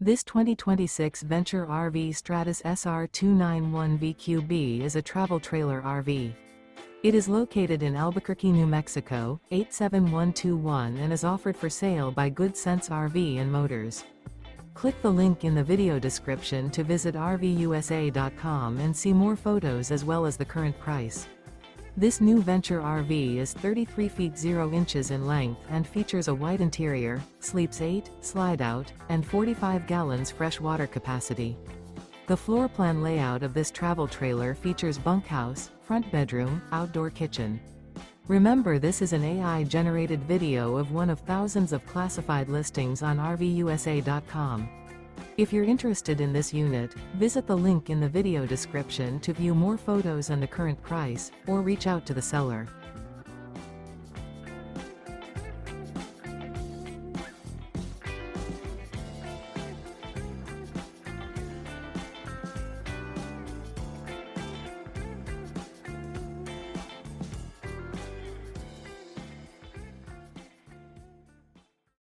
This 2026 Venture RV Stratus SR291VQB is a travel trailer RV. It is located in Albuquerque, New Mexico, 87121 and is offered for sale by Good Sense RV and Motors. Click the link in the video description to visit RVUSA.com and see more photos as well as the current price. This new Venture RV is 33 feet 0 inches in length and features a white interior, sleeps 8, slide-out, and 45 gallons fresh water capacity. The floor plan layout of this travel trailer features bunkhouse, front bedroom, outdoor kitchen. Remember, this is an AI-generated video of one of thousands of classified listings on RVUSA.com. If you're interested in this unit, visit the link in the video description to view more photos and the current price, or reach out to the seller.